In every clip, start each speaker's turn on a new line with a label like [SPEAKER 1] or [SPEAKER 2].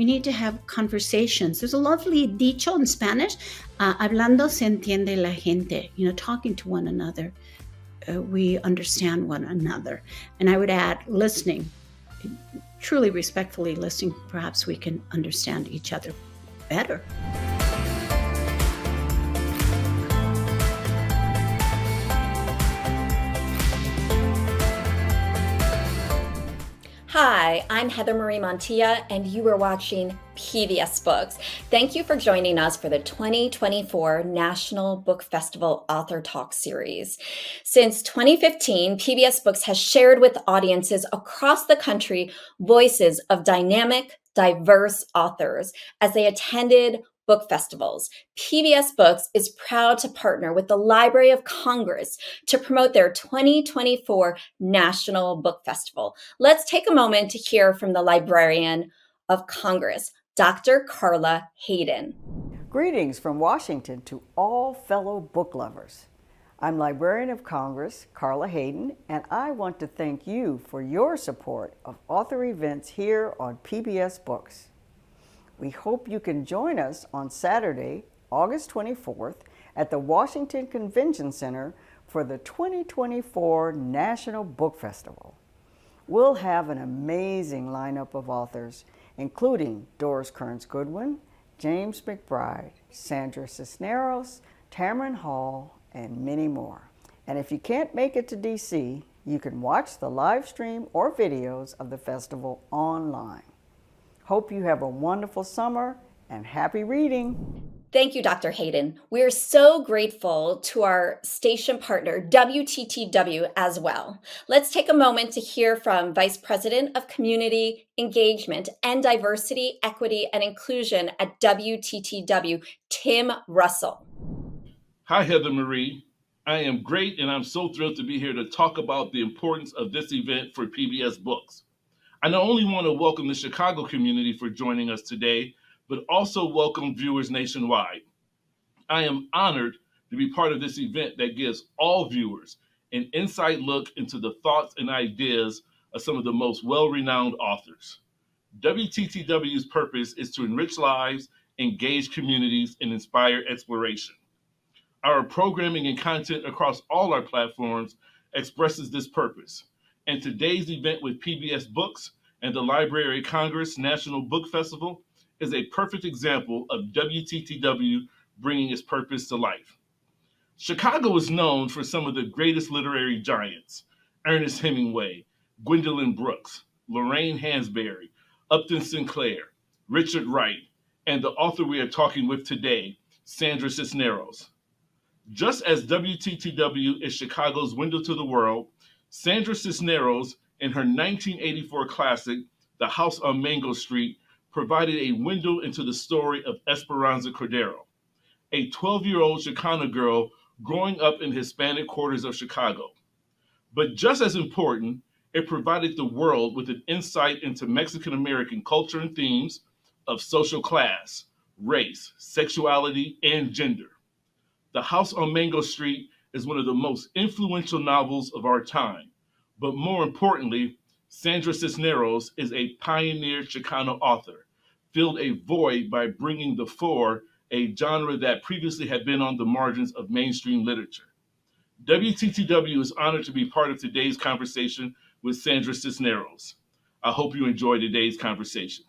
[SPEAKER 1] need to have conversations. There's a lovely dicho in Spanish, hablando se entiende la gente, talking to one another. We understand one another. And I would add listening, truly respectfully listening. Perhaps we can understand each other better.
[SPEAKER 2] Hi, I'm Heather Marie Montilla, and you are watching PBS Books. Thank you for joining us for the 2024 National Book Festival Author Talk Series. Since 2015, PBS Books has shared with audiences across the country voices of dynamic, diverse authors as they attended book festivals. PBS Books is proud to partner with the Library of Congress to promote their 2024 National Book Festival. Let's take a moment to hear from the Librarian of Congress, Dr. Carla Hayden.
[SPEAKER 3] Greetings from Washington to all fellow book lovers. I'm Librarian of Congress, Carla Hayden, and I want to thank you for your support of author events here on PBS Books. We hope you can join us on Saturday, August 24th at the Washington Convention Center for the 2024 National Book Festival. We'll have an amazing lineup of authors, including Doris Kearns Goodwin, James McBride, Sandra Cisneros, Tamron Hall, and many more. And if you can't make it to DC, you can watch the live stream or videos of the festival online. Hope you have a wonderful summer and happy reading.
[SPEAKER 2] Thank you, Dr. Hayden. We're so grateful to our station partner, WTTW, as well. Let's take a moment to hear from Vice President of Community Engagement and Diversity, Equity, and Inclusion at WTTW, Tim Russell.
[SPEAKER 4] Hi, Heather Marie. I am great, and I'm so thrilled to be here to talk about the importance of this event for PBS Books. I not only want to welcome the Chicago community for joining us today, but also welcome viewers nationwide. I am honored to be part of this event that gives all viewers an inside look into the thoughts and ideas of some of the most well-renowned authors. WTTW's purpose is to enrich lives, engage communities, and inspire exploration. Our programming and content across all our platforms expresses this purpose. And today's event with PBS Books and the Library of Congress National Book Festival is a perfect example of WTTW bringing its purpose to life. Chicago is known for some of the greatest literary giants: Ernest Hemingway, Gwendolyn Brooks, Lorraine Hansberry, Upton Sinclair, Richard Wright, and the author we are talking with today, Sandra Cisneros. Just as WTTW is Chicago's window to the world, Sandra Cisneros, in her 1984 classic, The House on Mango Street, provided a window into the story of Esperanza Cordero, a 12-year-old Chicana girl growing up in Hispanic quarters of Chicago. But just as important, it provided the world with an insight into Mexican-American culture and themes of social class, race, sexuality, and gender. The House on Mango Street is one of the most influential novels of our time. But more importantly, Sandra Cisneros is a pioneer Chicano author, filled a void by bringing the fore a genre that previously had been on the margins of mainstream literature. WTTW is honored to be part of today's conversation with Sandra Cisneros. I hope you enjoy today's conversation.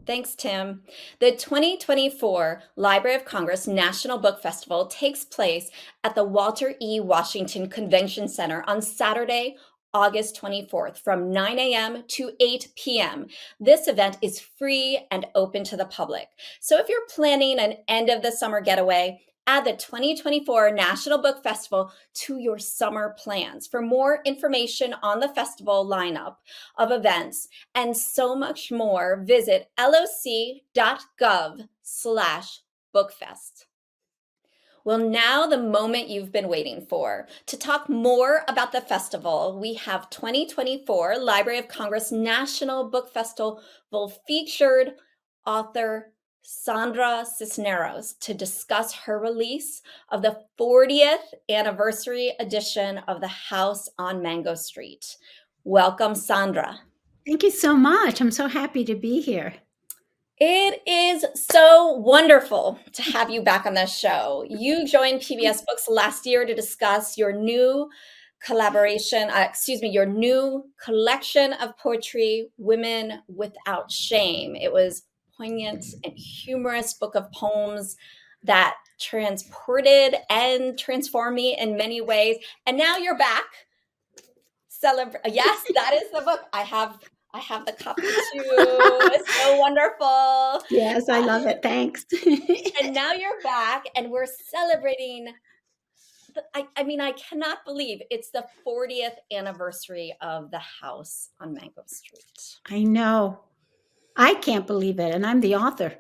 [SPEAKER 2] Thanks, Tim. The 2024 Library of Congress National Book Festival takes place at the Walter E. Washington Convention Center on Saturday, August 24th from 9 a.m. to 8 p.m. This event is free and open to the public. So if you're planning an end of the summer getaway, add the 2024 National Book Festival to your summer plans. For more information on the festival lineup of events and so much more, visit loc.gov/bookfest. Well, now the moment you've been waiting for. To talk more about the festival, we have 2024 Library of Congress National Book Festival featured author Sandra Cisneros to discuss her release of the 40th anniversary edition of The House on Mango Street. Welcome, Sandra.
[SPEAKER 1] Thank you so much. I'm so happy to be here.
[SPEAKER 2] It is so wonderful to have you back on the show. You joined PBS Books last year to discuss your new your new collection of poetry, Women Without Shame. It was poignant and humorous book of poems that transported and transformed me in many ways. And now you're back. Yes, that is the book. I have the copy too. It's so wonderful.
[SPEAKER 1] Yes, I love it. Thanks.
[SPEAKER 2] And now you're back and we're celebrating. I cannot believe it's the 40th anniversary of the house on Mango Street.
[SPEAKER 1] I know. I can't believe it, and I'm the author.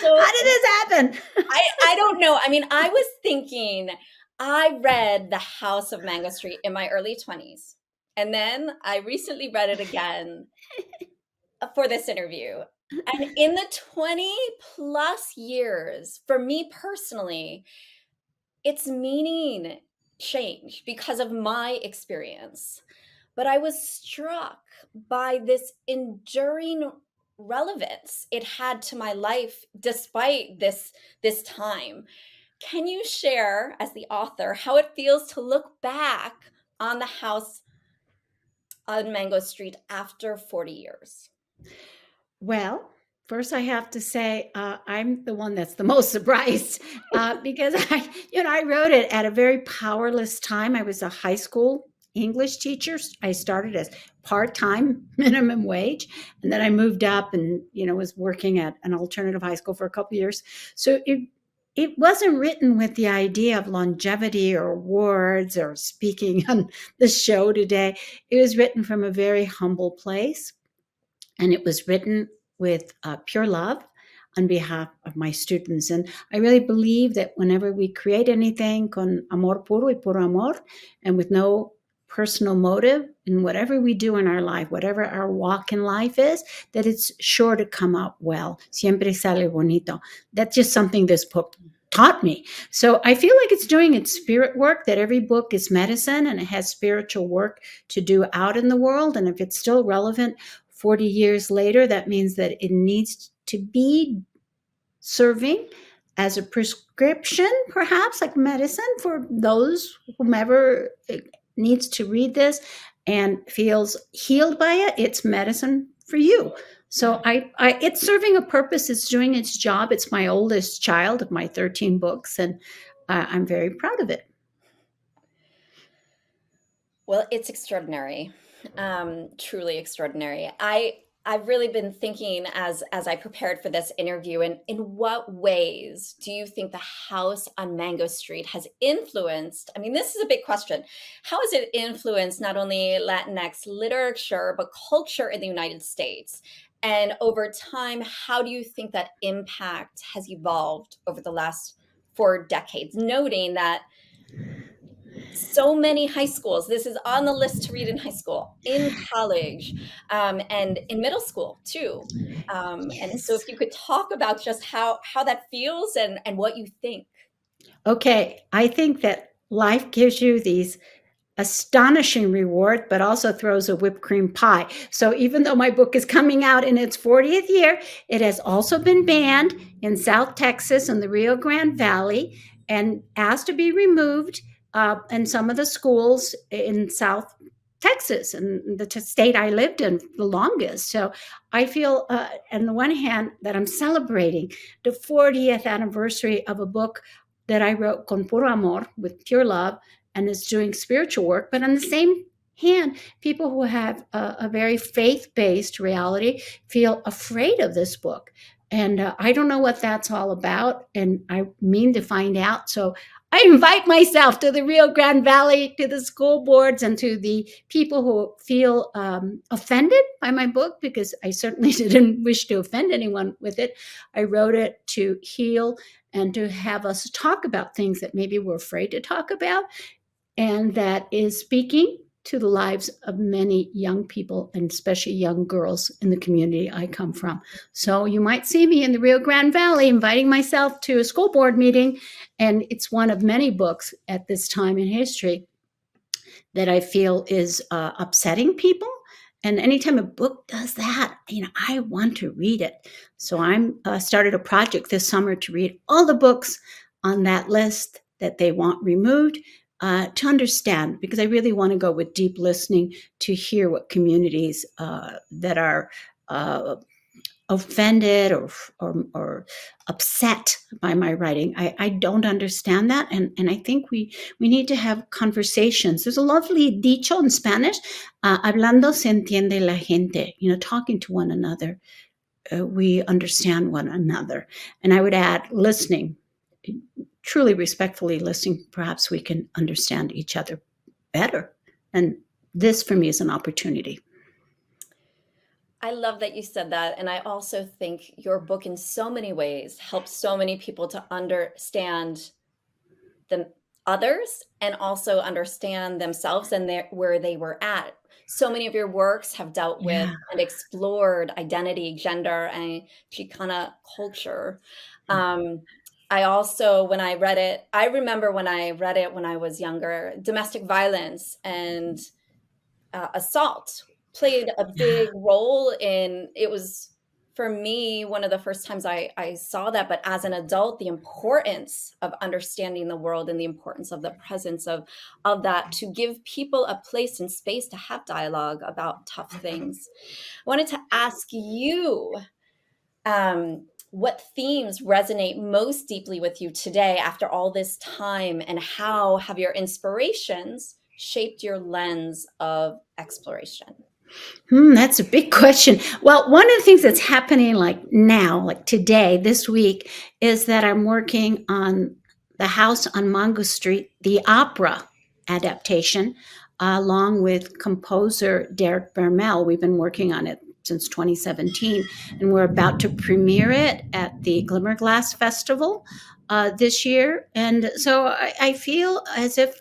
[SPEAKER 2] So
[SPEAKER 1] How did this happen?
[SPEAKER 2] I don't know. I was thinking, I read The House of Mango Street in my early 20s. And then I recently read it again for this interview. And in the 20 plus years, for me personally, its meaning changed because of my experience. But I was struck by this enduring relevance it had to my life despite this time. Can you share, as the author, how it feels to look back on the house on Mango Street after 40 years?
[SPEAKER 1] Well, first I have to say I'm the one that's the most surprised because I wrote it at a very powerless time. I was a high school English teacher. I started as part-time minimum wage, and then I moved up and was working at an alternative high school for a couple of years. So it wasn't written with the idea of longevity or awards or speaking on the show today. It was written from a very humble place. And it was written with pure love on behalf of my students. And I really believe that whenever we create anything con amor puro y puro amor, and with no personal motive in whatever we do in our life, whatever our walk in life is, that it's sure to come out well. Siempre sale bonito. That's just something this book taught me. So I feel like it's doing its spirit work, that every book is medicine and it has spiritual work to do out in the world. And if it's still relevant 40 years later, that means that it needs to be serving as a prescription, perhaps like medicine for those whomever needs to read this and feels healed by it. It's medicine for you. So it's serving a purpose. It's doing its job. It's my oldest child of my 13 books, and I'm very proud of it.
[SPEAKER 2] Well, it's extraordinary. Truly extraordinary. I've really been thinking as I prepared for this interview, and in what ways do you think the house on Mango Street has influenced? This is a big question. How has it influenced not only Latinx literature, but culture in the United States? And over time, how do you think that impact has evolved over the last 4 decades, noting that so many high schools, this is on the list to read in high school, in college, and in middle school too. And so if you could talk about just how that feels and what you think.
[SPEAKER 1] Okay, I think that life gives you these astonishing reward, but also throws a whipped cream pie. So even though my book is coming out in its 40th year, it has also been banned in South Texas and the Rio Grande Valley and asked to be removed in some of the schools in South Texas, and the state I lived in the longest. So I feel, on the one hand, that I'm celebrating the 40th anniversary of a book that I wrote con puro amor, with pure love, and is doing spiritual work. But on the same hand, people who have a very faith-based reality feel afraid of this book. And I don't know what that's all about, and I mean to find out. So I invite myself to the Rio Grande Valley, to the school boards, and to the people who feel offended by my book, because I certainly didn't wish to offend anyone with it. I wrote it to heal and to have us talk about things that maybe we're afraid to talk about, and that is speaking to the lives of many young people, and especially young girls in the community I come from. So you might see me in the Rio Grande Valley inviting myself to a school board meeting, and it's one of many books at this time in history that I feel is upsetting people And anytime a book does that, I want to read it. So I'm started a project this summer to read all the books on that list that they want removed, to understand, because I really want to go with deep listening to hear what communities that are offended or upset by my writing. I don't understand that, and I think we need to have conversations. There's a lovely dicho in Spanish, hablando se entiende la gente. Talking to one another, we understand one another. And I would add, listening, truly respectfully listening. Perhaps we can understand each other better. And this, for me, is an opportunity.
[SPEAKER 2] I love that you said that. And I also think your book, in so many ways, helps so many people to understand others and also understand themselves and where they were at. So many of your works have dealt with
[SPEAKER 1] Yeah.
[SPEAKER 2] and explored identity, gender, and Chicana culture. I also, when I read it, I remember when I read it when I was younger, domestic violence and assault played a big role in it. Was, for me, one of the first times I saw that. But as an adult, the importance of understanding the world and the importance of the presence of that, to give people a place and space to have dialogue about tough things. I wanted to ask you, what themes resonate most deeply with you today after all this time, and how have your inspirations shaped your lens of exploration?
[SPEAKER 1] That's a big question. Well, one of the things that's happening now, like today, this week, is that I'm working on The House on Mongo Street, the opera adaptation, along with composer Derek Vermel. We've been working on it since 2017, and we're about to premiere it at the Glimmerglass Festival this year. And so I feel as if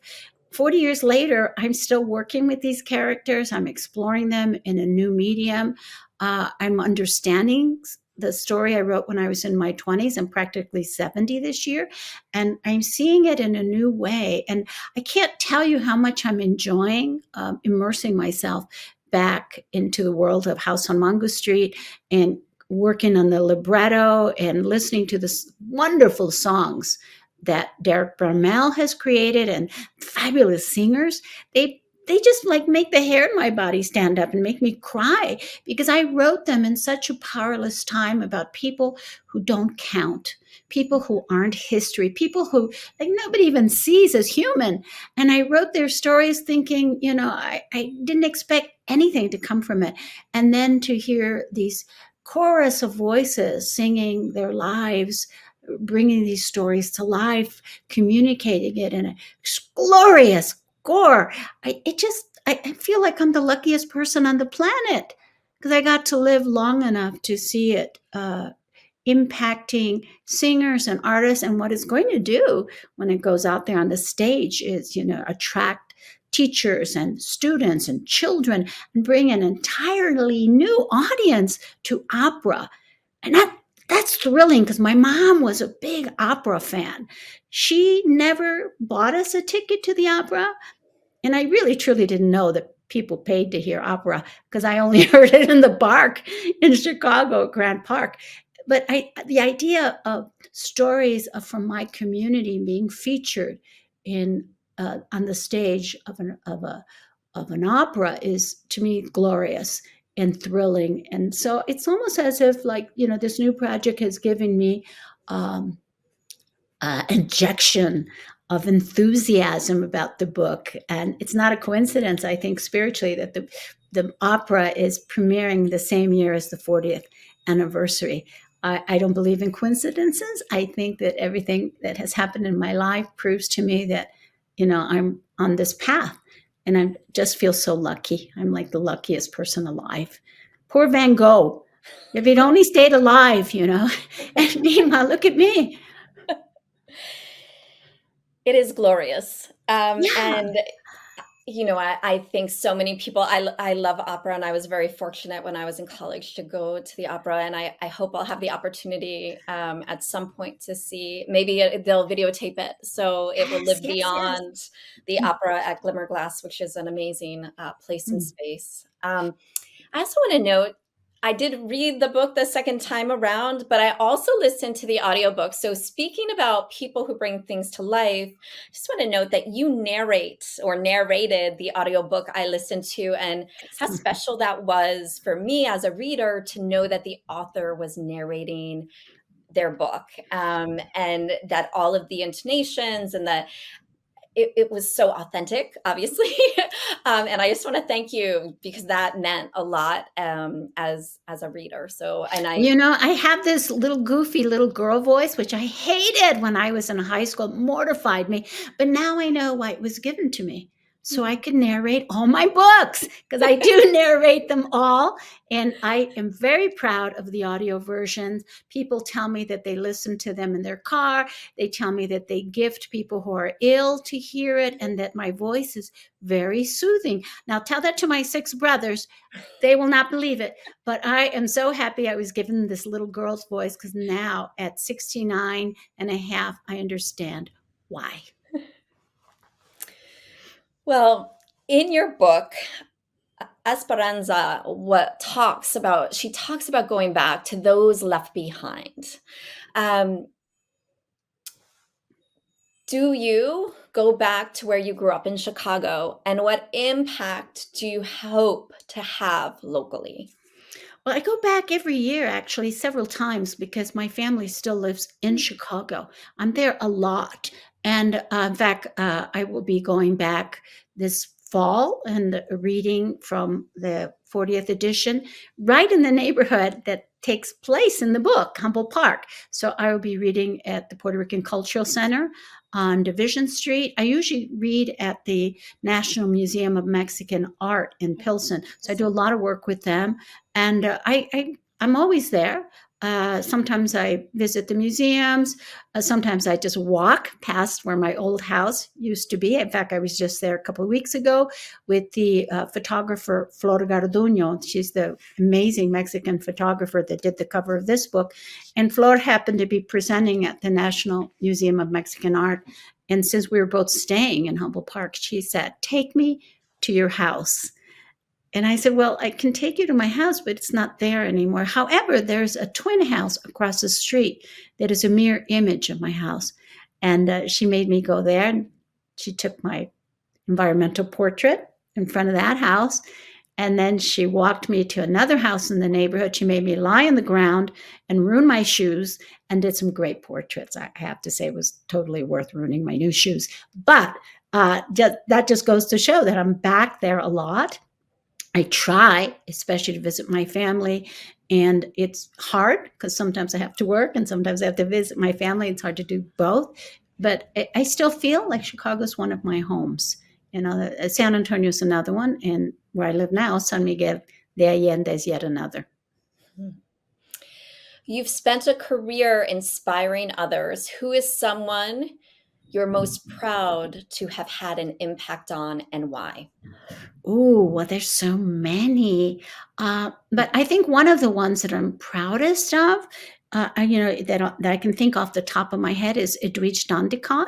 [SPEAKER 1] 40 years later, I'm still working with these characters. I'm exploring them in a new medium. I'm understanding the story I wrote when I was in my 20s. I'm practically 70 this year, and I'm seeing it in a new way. And I can't tell you how much I'm enjoying immersing myself back into the world of House on Mongo Street and working on the libretto and listening to the wonderful songs that Derek Vermel has created, and fabulous singers. They just make the hair in my body stand up and make me cry, because I wrote them in such a powerless time about people who don't count, people who aren't history, people who nobody even sees as human. And I wrote their stories thinking, I didn't expect anything to come from it. And then to hear these chorus of voices singing their lives, bringing these stories to life, communicating it in a glorious score. I feel like I'm the luckiest person on the planet, because I got to live long enough to see it impacting singers and artists. And what it's going to do when it goes out there on the stage is, attract teachers and students and children and bring an entirely new audience to opera. And that's thrilling, because my mom was a big opera fan. She never bought us a ticket to the opera. And I really, truly didn't know that people paid to hear opera, because I only heard it in the park in Chicago, Grant Park. But the idea of stories from my community being featured on the stage of an opera is, to me, glorious and thrilling. And so it's almost as if this new project has given me injection of enthusiasm about the book. And it's not a coincidence, I think, spiritually, that the opera is premiering the same year as the 40th anniversary. I don't believe in coincidences. I think that everything that has happened in my life proves to me that, I'm on this path. And I just feel so lucky. I'm like the luckiest person alive. Poor Van Gogh. If he'd only stayed alive, And meanwhile, look at me.
[SPEAKER 2] It is glorious.
[SPEAKER 1] Yeah.
[SPEAKER 2] And I think so many people, I love opera, and I was very fortunate when I was in college to go to the opera. And I hope I'll have the opportunity at some point to see, maybe they'll videotape it, so it will live beyond the opera at Glimmerglass, which is an amazing place and space. I also want to note I did read the book the second time around, but I also listened to the audiobook. So, speaking about people who bring things to life, I just want to note that you narrate or narrated the audiobook I listened to, and how special that was for me as a reader to know that the author was narrating their book, and that all of the intonations and it was so authentic, obviously. And I just want to thank you because that meant a lot, as a reader. So, and I,
[SPEAKER 1] I have this little goofy little girl voice, which I hated when I was in high school. It mortified me. But now I know why it was given to me. So I could narrate all my books because I do narrate them all. And I am very proud of the audio versions. People tell me that they listen to them in their car. They tell me that they gift people who are ill to hear it and that my voice is very soothing. Now, tell that to my 6 brothers. They will not believe it. But I am so happy I was given this little girl's voice because now at 69 and a half, I understand why.
[SPEAKER 2] well, in your book, Esperanza, she talks about going back to those left behind. Um, do you go back to where you grew up in Chicago, and what impact do you hope to have locally?
[SPEAKER 1] Well, I go back every year, actually, several times because my family still lives in Chicago. I'm there a lot. And in fact, I will be going back this fall and reading from the 40th edition, right in the neighborhood that takes place in the book, Humboldt Park. So I will be reading at the Puerto Rican Cultural Center on Division Street. I usually read at the National Museum of Mexican Art in Pilsen. So I do a lot of work with them. And I'm always there. Sometimes I visit the museums. Sometimes I just walk past where my old house used to be. In fact, I was just there a couple of weeks ago with the photographer Flor Garduño. She's the amazing Mexican photographer that did the cover of this book. And Flor happened to be presenting at the National Museum of Mexican Art. And since we were both staying in Humboldt Park, she said, "Take me to your house." And I said, "Well, I can take you to my house, but it's not there anymore. However, there's a twin house across the street that is a mirror image of my house." And she made me go there. And she took my environmental portrait in front of that house. And then she walked me to another house in the neighborhood. She made me lie on the ground and ruin my shoes and did some great portraits. I have to say it was totally worth ruining my new shoes. But that just goes to show that I'm back there a lot. I try, especially to visit my family, and it's hard because sometimes I have to work and sometimes I have to visit my family. It's hard to do both, but I still feel like Chicago's one of my homes. San Antonio is another one, and where I live now, San Miguel de Allende is yet another.
[SPEAKER 2] You've spent a career inspiring others. Who is someone you're most proud to have had an impact on, and why?
[SPEAKER 1] Oh, well, there's so many. But I think one of the ones that I'm proudest of, that I can think off the top of my head is Edwidge Dandicott.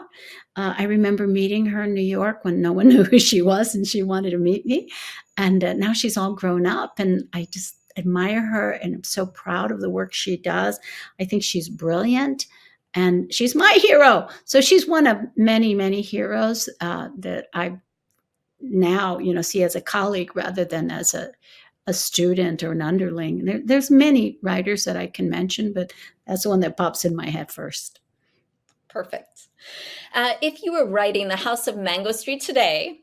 [SPEAKER 1] I remember meeting her in New York when no one knew who she was and she wanted to meet me. And now she's all grown up and I just admire her and I'm so proud of the work she does. I think she's brilliant. And she's my hero. So she's one of many, many heroes that I now, see as a colleague rather than as a student or an underling. There's many writers that I can mention, but that's the one that pops in my head first.
[SPEAKER 2] Perfect. If you were writing The House of Mango Street today,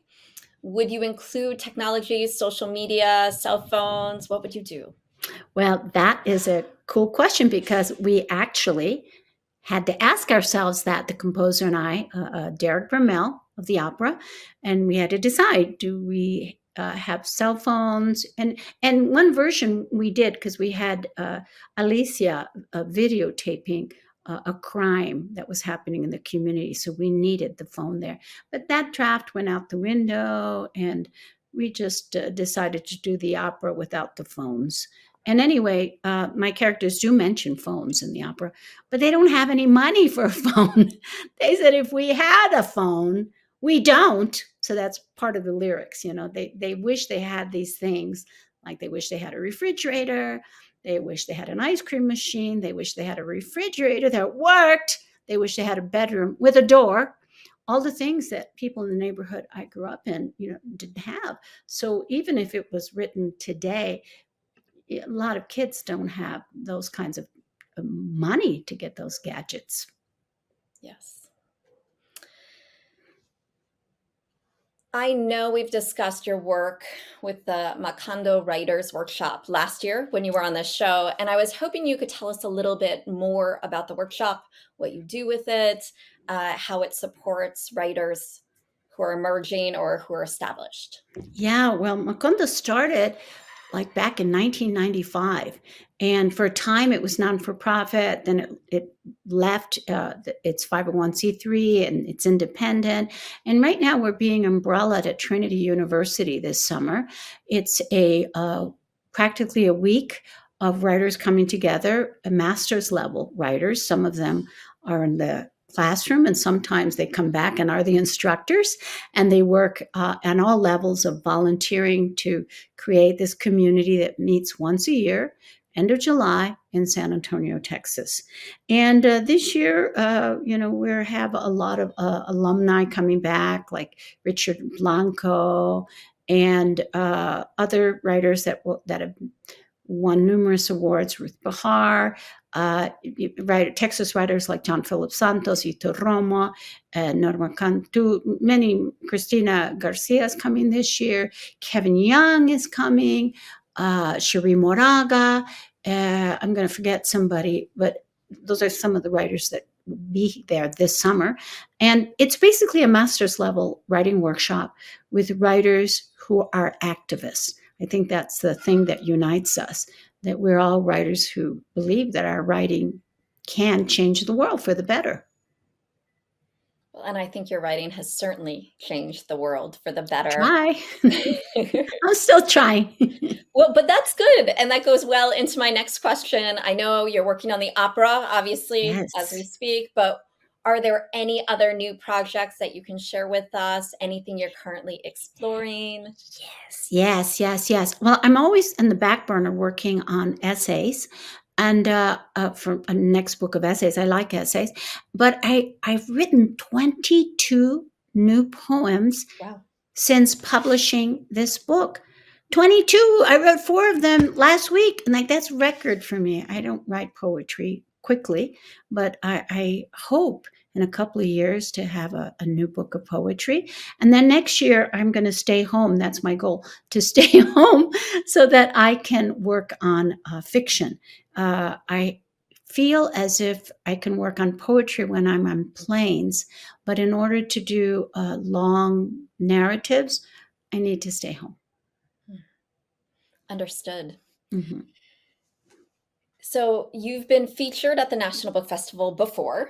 [SPEAKER 2] would you include technology, social media, cell phones? What would you do?
[SPEAKER 1] Well, that is a cool question because we actually had to ask ourselves that, the composer and I, Derek Vermel of the opera, and we had to decide, do we have cell phones? And one version we did because we had Alicia videotaping a crime that was happening in the community, so we needed the phone there. But that draft went out the window, and we just decided to do the opera without the phones. And anyway, my characters do mention phones in the opera, but they don't have any money for a phone. They said if we had a phone, we don't. So that's part of the lyrics. They wish they had these things Like they wish they had a refrigerator. They wish they had an ice cream machine. They wish they had a refrigerator that worked. They wish they had a bedroom with a door. All the things that people in the neighborhood I grew up in, didn't have. So even if it was written today, a lot of kids don't have those kinds of money to get those gadgets.
[SPEAKER 2] Yes. I know we've discussed your work with the Macondo Writers Workshop last year when you were on this show, and I was hoping you could tell us a little bit more about the workshop, what you do with it, how it supports writers who are emerging or who are established.
[SPEAKER 1] Yeah, well, Macondo started like back in 1995. And for a time it was non-for-profit. Then it left its 501c3 and it's independent. And right now we're being umbrellaed at Trinity University this summer. It's practically a week of writers coming together, master's level writers. Some of them are in the classroom, and sometimes they come back and are the instructors, and they work on all levels of volunteering to create this community that meets once a year, end of July, in San Antonio, Texas. And this year, we have a lot of alumni coming back, like Richard Blanco and other writers that have won numerous awards, Ruth Behar, Texas writers like John Philip Santos, Ito Romo, Norma Cantu, Cristina Garcia is coming this year, Kevin Young is coming, Cherie Moraga, I'm going to forget somebody, but those are some of the writers that will be there this summer. And it's basically a master's level writing workshop with writers who are activists. I think that's the thing that unites us, that we're all writers who believe that our writing can change the world for the better.
[SPEAKER 2] Well, and I think your writing has certainly changed the world for the better.
[SPEAKER 1] Try. I'm still trying.
[SPEAKER 2] Well, but that's good. And that goes well into my next question. I know you're working on the opera, obviously,
[SPEAKER 1] Yes.
[SPEAKER 2] as we speak, but are there any other new projects that you can share with us? Anything you're currently exploring?
[SPEAKER 1] Yes. Well, I'm always in the back burner working on essays, and for a next book of essays. I like essays, but I've written 22 new poems
[SPEAKER 2] Wow.
[SPEAKER 1] since publishing this book. 22. I wrote 4 of them last week, and that's record for me. I don't write poetry quickly, but I hope in a couple of years to have a new book of poetry. And then next year, I'm going to stay home. That's my goal, to stay home so that I can work on fiction. I feel as if I can work on poetry when I'm on planes, but in order to do long narratives, I need to stay home.
[SPEAKER 2] Understood.
[SPEAKER 1] Mm-hmm.
[SPEAKER 2] So you've been featured at the National Book Festival before,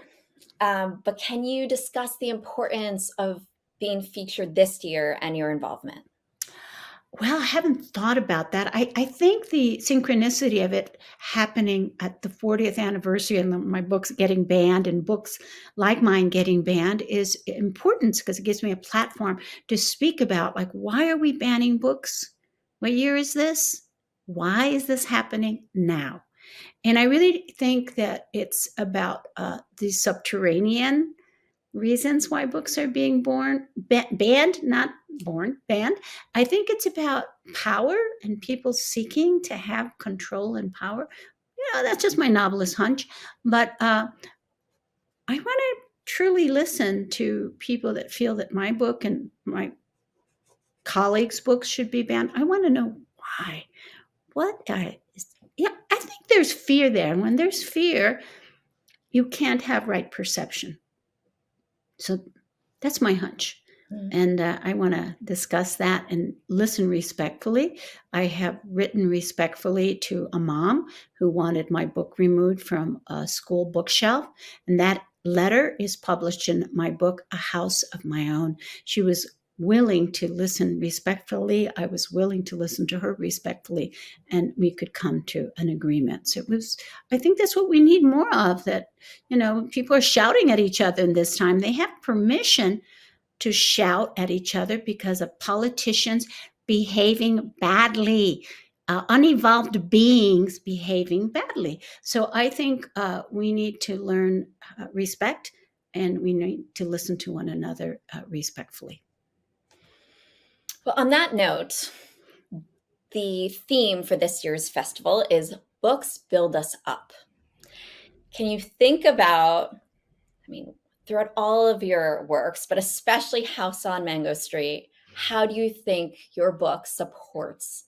[SPEAKER 2] but can you discuss the importance of being featured this year and your involvement?
[SPEAKER 1] Well, I haven't thought about that. I think the synchronicity of it happening at the 40th anniversary and my books getting banned and books like mine getting banned is important because it gives me a platform to speak about, like, why are we banning books? What year is this? Why is this happening now? And I really think that it's about the subterranean reasons why books are being banned, not born, banned. I think it's about power and people seeking to have control and power. That's just my novelist hunch. But I want to truly listen to people that feel that my book and my colleagues' books should be banned. I want to know why. I think there's fear there. And when there's fear, you can't have right perception. So that's my hunch. And I want to discuss that and listen respectfully. I have written respectfully to a mom who wanted my book removed from a school bookshelf. And that letter is published in my book, A House of My Own. She was willing to listen respectfully. I was willing to listen to her respectfully, and we could come to an agreement. So I think that's what we need more of, that, people are shouting at each other in this time. They have permission to shout at each other because of politicians behaving badly. unevolved beings behaving badly. So I think we need to learn respect, and we need to listen to one another respectfully.
[SPEAKER 2] Well, on that note, the theme for this year's festival is Books Build Us Up. Can you think about, throughout all of your works, but especially House on Mango Street, how do you think your book supports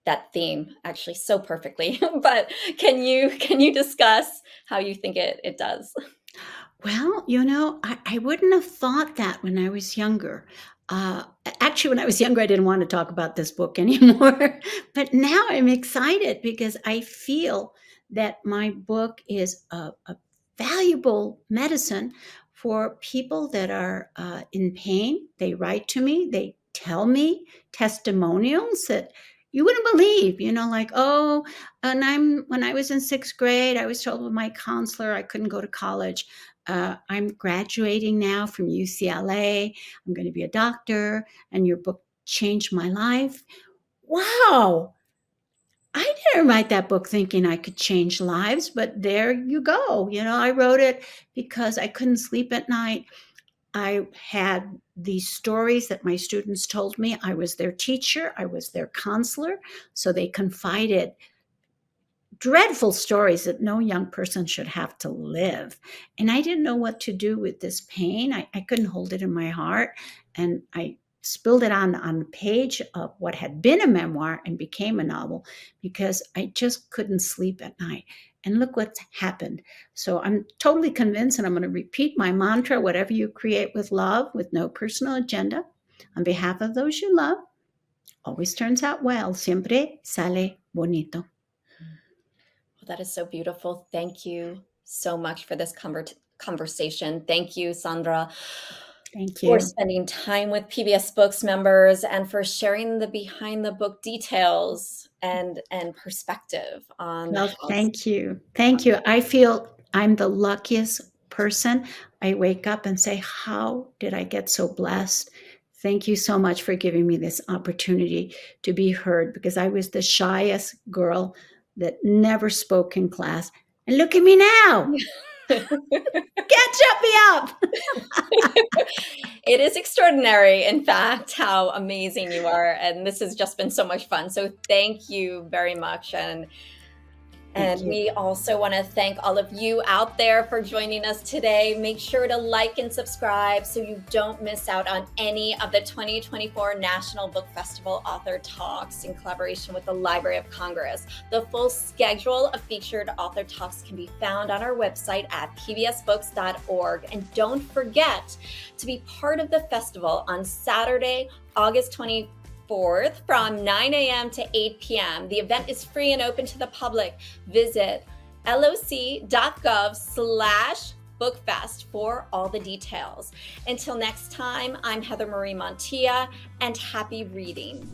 [SPEAKER 2] that theme actually so perfectly? But can you discuss how you think it does?
[SPEAKER 1] Well, I wouldn't have thought that when I was younger. Actually, when I was younger, I didn't want to talk about this book anymore. But now I'm excited because I feel that my book is a valuable medicine for people that are in pain. They write to me, they tell me testimonials that you wouldn't believe, like, oh, and when I was in sixth grade, I was told by my counselor I couldn't go to college. I'm graduating now from UCLA. I'm going to be a doctor, and your book changed my life. Wow. I didn't write that book thinking I could change lives, but there you go. I wrote it because I couldn't sleep at night. I had these stories that my students told me. I was their teacher, I was their counselor, so they confided dreadful stories that no young person should have to live. And I didn't know what to do with this pain. I couldn't hold it in my heart. And I spilled it on the page of what had been a memoir and became a novel because I just couldn't sleep at night. And look what's happened. So I'm totally convinced, and I'm going to repeat my mantra: whatever you create with love, with no personal agenda, on behalf of those you love, always turns out well. Siempre sale bonito.
[SPEAKER 2] Well, that is so beautiful. Thank you so much for this conversation. Thank you, Sandra.
[SPEAKER 1] Thank you.
[SPEAKER 2] For spending time with PBS Books members and for sharing the behind the book details and perspective on.
[SPEAKER 1] Well, thank you. Thank you. I feel I'm the luckiest person. I wake up and say, how did I get so blessed? Thank you so much for giving me this opportunity to be heard, because I was the shyest girl that never spoke in class. And look at me now. Can't shut me up.
[SPEAKER 2] It is extraordinary, in fact, how amazing you are. And this has just been so much fun. So thank you very much. And we also want to thank all of you out there for joining us today. Make sure to like and subscribe so you don't miss out on any of the 2024 National Book Festival Author Talks in collaboration with the Library of Congress. The full schedule of featured author talks can be found on our website at pbsbooks.org. And don't forget to be part of the festival on Saturday, August 24th from 9 a.m. to 8 p.m. The event is free and open to the public. Visit loc.gov/bookfest for all the details. Until next time, I'm Heather Marie Montilla, and happy reading.